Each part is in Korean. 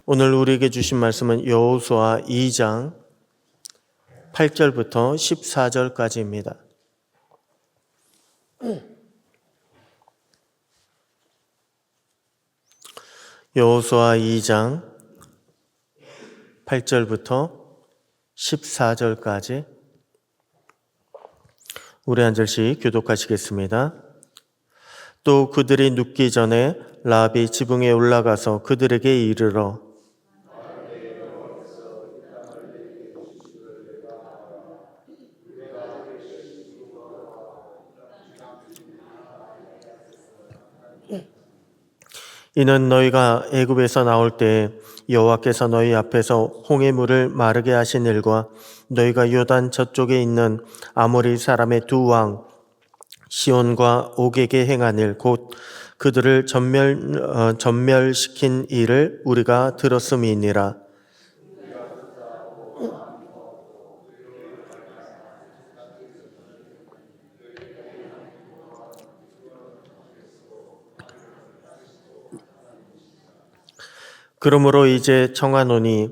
오늘 우리에게 주신 말씀은 여호수아 2장 8절부터 14절까지입니다. 여호수아 2장 8절부터 14절까지 우리 한 절씩 교독하시겠습니다. 또 그들이 눕기 전에 라합이 지붕에 올라가서 그들에게 이르러 이는 너희가 애굽에서 나올 때 여호와께서 너희 앞에서 홍해물을 마르게 하신 일과 너희가 요단 저쪽에 있는 아모리 사람의 두 왕 시온과 옥에게 행한 일 곧 그들을 전멸시킨 일을 우리가 들었음이니라. 그러므로 이제 청하노니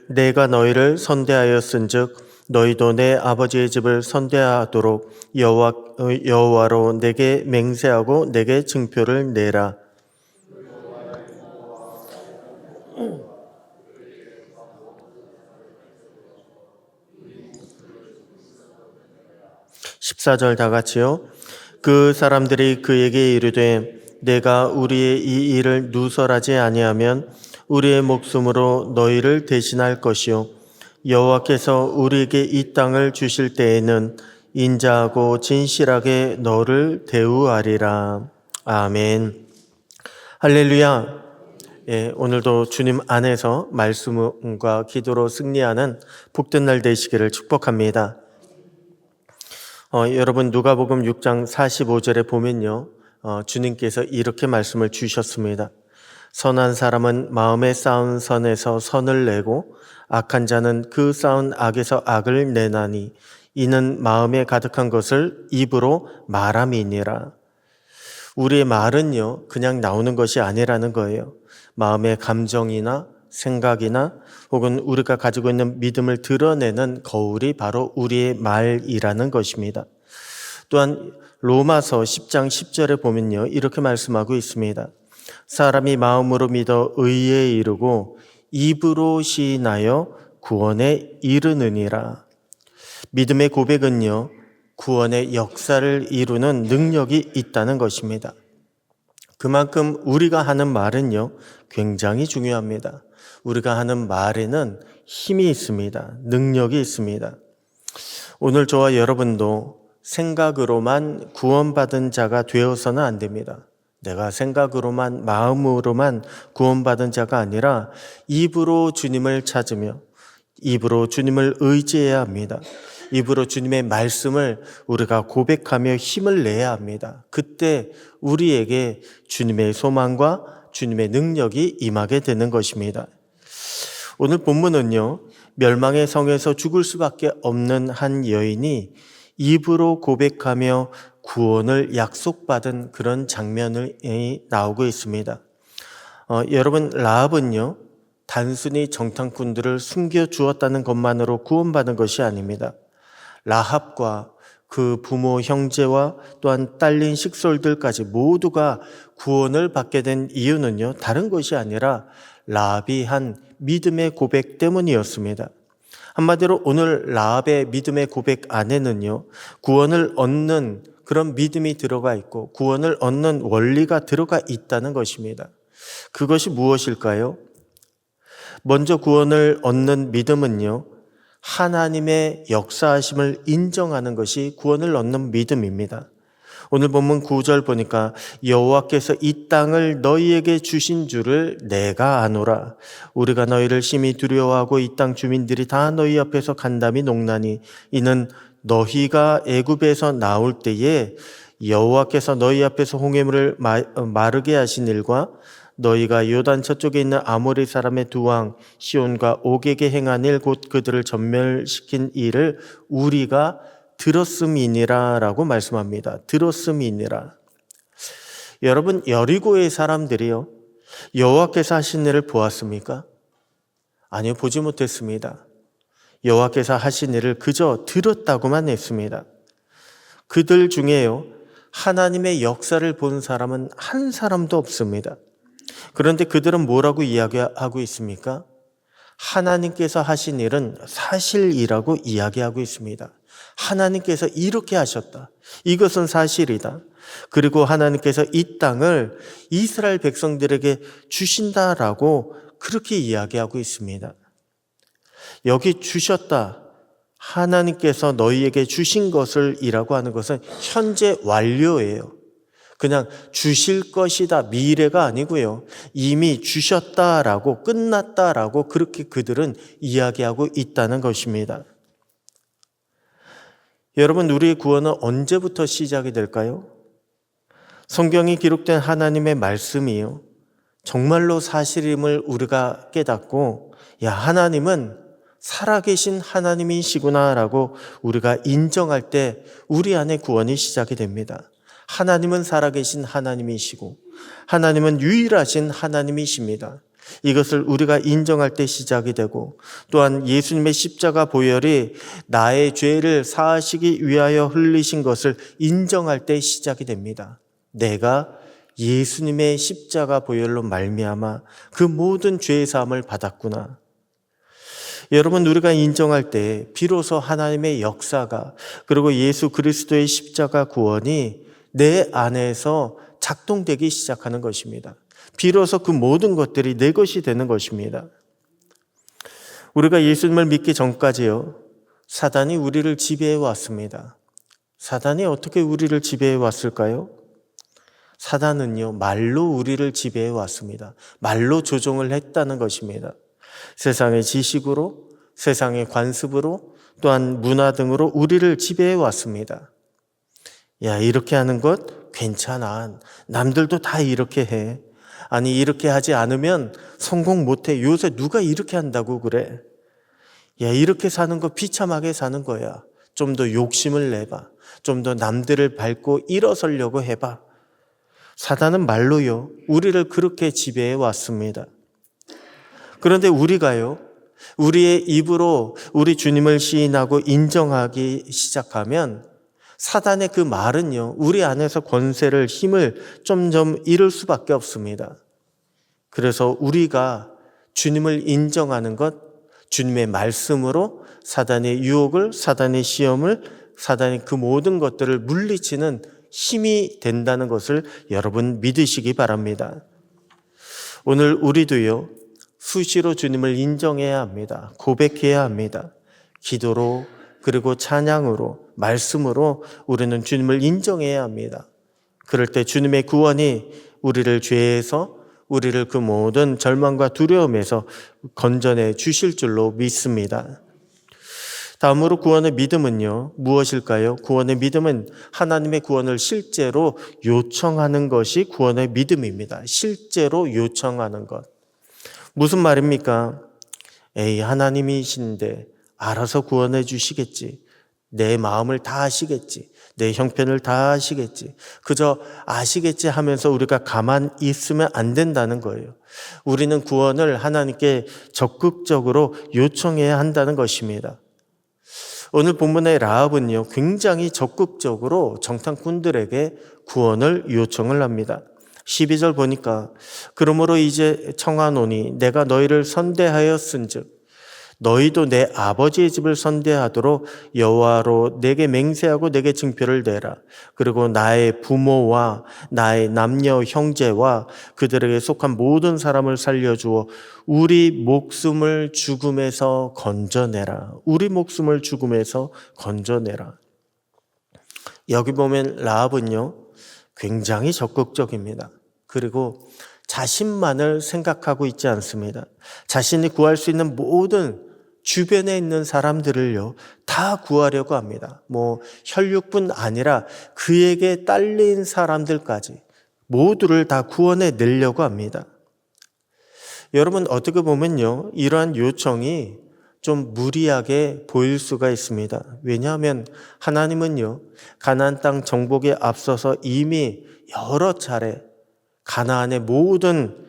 내가 너희를 선대하였은즉 너희도 내 아버지의 집을 선대하도록 여호와로 내게 맹세하고 내게 증표를 내라. (14절) 다 같이요. 그 사람들이 그에게 이르되 내가 우리의 이 일을 누설하지 아니하면 우리의 목숨으로 너희를 대신할 것이요 여호와께서 우리에게 이 땅을 주실 때에는 인자하고 진실하게 너를 대우하리라. 아멘. 할렐루야. 오늘도 주님 안에서 말씀과 기도로 승리하는 복된 날 되시기를 축복합니다. 여러분 누가복음 6장 45절에 보면요, 주님께서 이렇게 말씀을 주셨습니다. 선한 사람은 마음에 쌓은 선에서 선을 내고 악한 자는 그 쌓은 악에서 악을 내나니 이는 마음에 가득한 것을 입으로 말함이니라. 우리의 말은요 그냥 나오는 것이 아니라는 거예요. 마음의 감정이나 생각이나 혹은 우리가 가지고 있는 믿음을 드러내는 거울이 바로 우리의 말이라는 것입니다. 또한 로마서 10장 10절에 보면요 이렇게 말씀하고 있습니다. 사람이 마음으로 믿어 의에 이르고 입으로 시인하여 구원에 이르느니라. 믿음의 고백은요 구원의 역사를 이루는 능력이 있다는 것입니다. 그만큼 우리가 하는 말은요 굉장히 중요합니다. 우리가 하는 말에는 힘이 있습니다. 능력이 있습니다. 오늘 저와 여러분도 생각으로만 구원받은 자가 되어서는 안 됩니다. 내가 생각으로만 마음으로만 구원받은 자가 아니라 입으로 주님을 찾으며 입으로 주님을 의지해야 합니다. 입으로 주님의 말씀을 우리가 고백하며 힘을 내야 합니다. 그때 우리에게 주님의 소망과 주님의 능력이 임하게 되는 것입니다. 오늘 본문은요 멸망의 성에서 죽을 수밖에 없는 한 여인이 입으로 고백하며 구원을 약속받은 그런 장면이 나오고 있습니다. 여러분 라합은요 단순히 정탐꾼들을 숨겨주었다는 것만으로 구원받은 것이 아닙니다. 라합과 그 부모 형제와 또한 딸린 식솔들까지 모두가 구원을 받게 된 이유는요 다른 것이 아니라 라합이 한 믿음의 고백 때문이었습니다. 한마디로 오늘 라합의 믿음의 고백 안에는요 구원을 얻는 그런 믿음이 들어가 있고 구원을 얻는 원리가 들어가 있다는 것입니다. 그것이 무엇일까요? 먼저 구원을 얻는 믿음은요 하나님의 역사하심을 인정하는 것이 구원을 얻는 믿음입니다. 오늘 본문 9절 보니까 여호와께서 이 땅을 너희에게 주신 줄을 내가 아노라. 우리가 너희를 심히 두려워하고 이 땅 주민들이 다 너희 앞에서 간담이 농나니 이는 너희가 애굽에서 나올 때에 여호와께서 너희 앞에서 홍해물을 마르게 하신 일과 너희가 요단 저쪽에 있는 아모리 사람의 두 왕 시온과 옥에게 행한 일 곧 그들을 전멸시킨 일을 우리가 들었음이니라 라고 말씀합니다. 들었음이니라. 여러분 여리고의 사람들이요 여호와께서 하신 일을 보았습니까? 아니요, 보지 못했습니다. 여호와께서 하신 일을 그저 들었다고만 했습니다. 그들 중에요, 하나님의 역사를 본 사람은 한 사람도 없습니다. 그런데 그들은 뭐라고 이야기하고 있습니까? 하나님께서 하신 일은 사실이라고 이야기하고 있습니다. 하나님께서 이렇게 하셨다. 이것은 사실이다. 그리고 하나님께서 이 땅을 이스라엘 백성들에게 주신다라고 그렇게 이야기하고 있습니다. 여기 주셨다. 하나님께서 너희에게 주신 것을 이라고 하는 것은 현재 완료예요. 그냥 주실 것이다, 미래가 아니고요. 이미 주셨다라고, 끝났다라고 그렇게 그들은 이야기하고 있다는 것입니다. 여러분, 우리의 구원은 언제부터 시작이 될까요? 성경이 기록된 하나님의 말씀이요, 정말로 사실임을 우리가 깨닫고, 야, 하나님은 살아계신 하나님이시구나라고 우리가 인정할 때 우리 안에 구원이 시작이 됩니다. 하나님은 살아계신 하나님이시고 하나님은 유일하신 하나님이십니다. 이것을 우리가 인정할 때 시작이 되고, 또한 예수님의 십자가 보혈이 나의 죄를 사하시기 위하여 흘리신 것을 인정할 때 시작이 됩니다. 내가 예수님의 십자가 보혈로 말미암아 그 모든 죄의 사함을 받았구나. 여러분, 우리가 인정할 때 비로소 하나님의 역사가, 그리고 예수 그리스도의 십자가 구원이 내 안에서 작동되기 시작하는 것입니다. 비로소 그 모든 것들이 내 것이 되는 것입니다. 우리가 예수님을 믿기 전까지요, 사단이 우리를 지배해 왔습니다. 사단이 어떻게 우리를 지배해 왔을까요? 사단은요, 말로 우리를 지배해 왔습니다. 말로 조종을 했다는 것입니다. 세상의 지식으로, 세상의 관습으로, 또한 문화 등으로 우리를 지배해 왔습니다. 야, 이렇게 하는 것 괜찮아. 남들도 다 이렇게 해. 아니, 이렇게 하지 않으면 성공 못해. 요새 누가 이렇게 한다고 그래. 야, 이렇게 사는 거 비참하게 사는 거야. 좀 더 욕심을 내봐. 좀 더 남들을 밟고 일어서려고 해봐. 사단은 말로요, 우리를 그렇게 지배해 왔습니다. 그런데 우리가요, 우리의 입으로 우리 주님을 시인하고 인정하기 시작하면 사단의 그 말은요, 우리 안에서 권세를, 힘을 점점 잃을 수밖에 없습니다. 그래서 우리가 주님을 인정하는 것, 주님의 말씀으로 사단의 유혹을, 사단의 시험을, 사단의 그 모든 것들을 물리치는 힘이 된다는 것을 여러분 믿으시기 바랍니다. 오늘 우리도요, 수시로 주님을 인정해야 합니다. 고백해야 합니다. 기도로, 그리고 찬양으로, 말씀으로 우리는 주님을 인정해야 합니다. 그럴 때 주님의 구원이 우리를 죄에서, 우리를 그 모든 절망과 두려움에서 건져내 주실 줄로 믿습니다. 다음으로 구원의 믿음은요, 무엇일까요? 구원의 믿음은 하나님의 구원을 실제로 요청하는 것이 구원의 믿음입니다. 실제로 요청하는 것. 무슨 말입니까? 에이, 하나님이신데 알아서 구원해 주시겠지. 내 마음을 다 아시겠지. 내 형편을 다 아시겠지. 그저 아시겠지 하면서 우리가 가만히 있으면 안 된다는 거예요. 우리는 구원을 하나님께 적극적으로 요청해야 한다는 것입니다. 오늘 본문의 라합은요, 굉장히 적극적으로 정탐꾼들에게 구원을 요청을 합니다. 12절 보니까, 그러므로 이제 청하노니 내가 너희를 선대하였은즉 너희도 내 아버지의 집을 선대하도록 여호와로 내게 맹세하고 내게 증표를 내라. 그리고 나의 부모와 나의 남녀 형제와 그들에게 속한 모든 사람을 살려주어 우리 목숨을 죽음에서 건져내라. 우리 목숨을 죽음에서 건져내라. 여기 보면 라합은요, 굉장히 적극적입니다. 그리고 자신만을 생각하고 있지 않습니다. 자신이 구할 수 있는 모든 주변에 있는 사람들을요, 다 구하려고 합니다. 혈육뿐 아니라 그에게 딸린 사람들까지 모두를 다 구원해 내려고 합니다. 여러분, 어떻게 보면요, 이러한 요청이 좀 무리하게 보일 수가 있습니다. 왜냐하면 하나님은요, 가나안 땅 정복에 앞서서 이미 여러 차례 가나안의 모든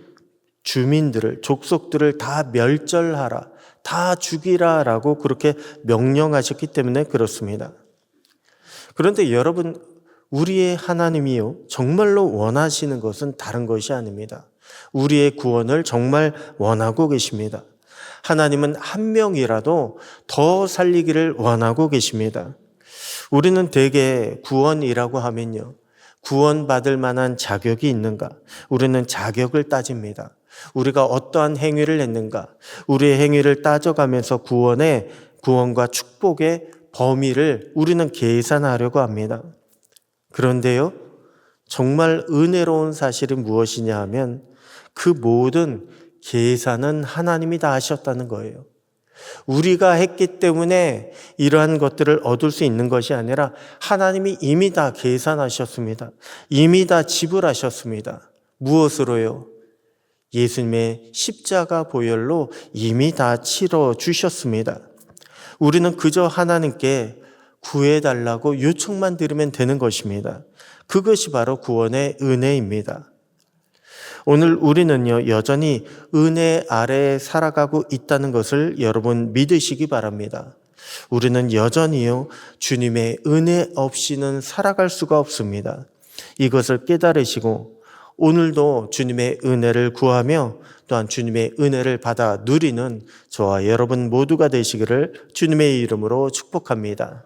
주민들을, 족속들을 다 멸절하라, 다 죽이라라고 그렇게 명령하셨기 때문에 그렇습니다. 그런데 여러분, 우리의 하나님이요, 정말로 원하시는 것은 다른 것이 아닙니다. 우리의 구원을 정말 원하고 계십니다. 하나님은 한 명이라도 더 살리기를 원하고 계십니다. 우리는 대개 구원이라고 하면요, 구원받을 만한 자격이 있는가? 우리는 자격을 따집니다. 우리가 어떠한 행위를 했는가? 우리의 행위를 따져가면서 구원과 축복의 범위를 우리는 계산하려고 합니다. 그런데요, 정말 은혜로운 사실이 무엇이냐 하면 그 모든 계산은 하나님이 다 하셨다는 거예요. 우리가 했기 때문에 이러한 것들을 얻을 수 있는 것이 아니라 하나님이 이미 다 계산하셨습니다. 이미 다 지불하셨습니다. 무엇으로요? 예수님의 십자가 보혈로 이미 다 치러 주셨습니다. 우리는 그저 하나님께 구해달라고 요청만 드리면 되는 것입니다. 그것이 바로 구원의 은혜입니다. 오늘 우리는요, 여전히 은혜 아래에 살아가고 있다는 것을 여러분 믿으시기 바랍니다. 우리는 여전히요, 주님의 은혜 없이는 살아갈 수가 없습니다. 이것을 깨달으시고 오늘도 주님의 은혜를 구하며 또한 주님의 은혜를 받아 누리는 저와 여러분 모두가 되시기를 주님의 이름으로 축복합니다.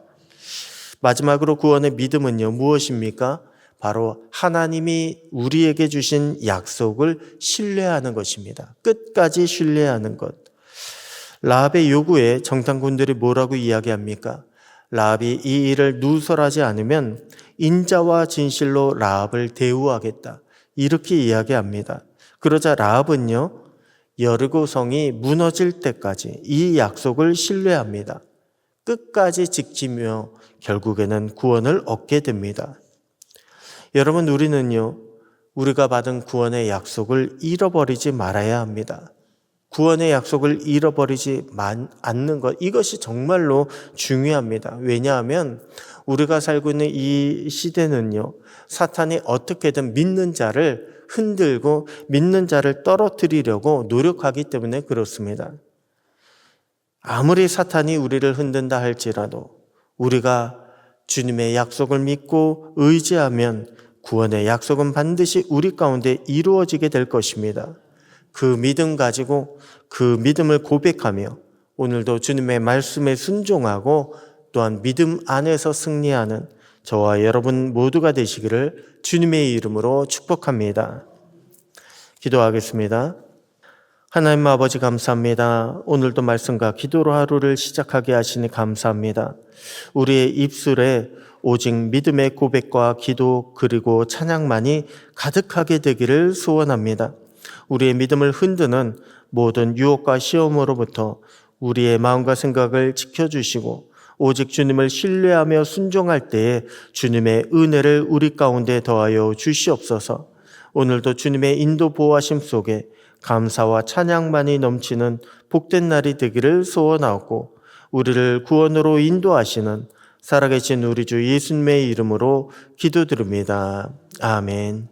마지막으로 구원의 믿음은요, 무엇입니까? 바로 하나님이 우리에게 주신 약속을 신뢰하는 것입니다. 끝까지 신뢰하는 것. 라합의 요구에 정탐꾼들이 뭐라고 이야기합니까? 라합이 이 일을 누설하지 않으면 인자와 진실로 라합을 대우하겠다, 이렇게 이야기합니다. 그러자 라합은요, 여리고 성이 무너질 때까지 이 약속을 신뢰합니다. 끝까지 지키며 결국에는 구원을 얻게 됩니다. 여러분, 우리는요, 우리가 받은 구원의 약속을 잃어버리지 말아야 합니다. 구원의 약속을 잃어버리지 않는 것, 이것이 정말로 중요합니다. 왜냐하면 우리가 살고 있는 이 시대는요, 사탄이 어떻게든 믿는 자를 흔들고 믿는 자를 떨어뜨리려고 노력하기 때문에 그렇습니다. 아무리 사탄이 우리를 흔든다 할지라도 우리가 주님의 약속을 믿고 의지하면 구원의 약속은 반드시 우리 가운데 이루어지게 될 것입니다. 그 믿음 가지고 그 믿음을 고백하며 오늘도 주님의 말씀에 순종하고 또한 믿음 안에서 승리하는 저와 여러분 모두가 되시기를 주님의 이름으로 축복합니다. 기도하겠습니다. 하나님 아버지, 감사합니다. 오늘도 말씀과 기도로 하루를 시작하게 하시니 감사합니다. 우리의 입술에 오직 믿음의 고백과 기도 그리고 찬양만이 가득하게 되기를 소원합니다. 우리의 믿음을 흔드는 모든 유혹과 시험으로부터 우리의 마음과 생각을 지켜주시고 오직 주님을 신뢰하며 순종할 때에 주님의 은혜를 우리 가운데 더하여 주시옵소서. 오늘도 주님의 인도 보호하심 속에 감사와 찬양만이 넘치는 복된 날이 되기를 소원하고 우리를 구원으로 인도하시는 살아계신 우리 주 예수님의 이름으로 기도드립니다. 아멘.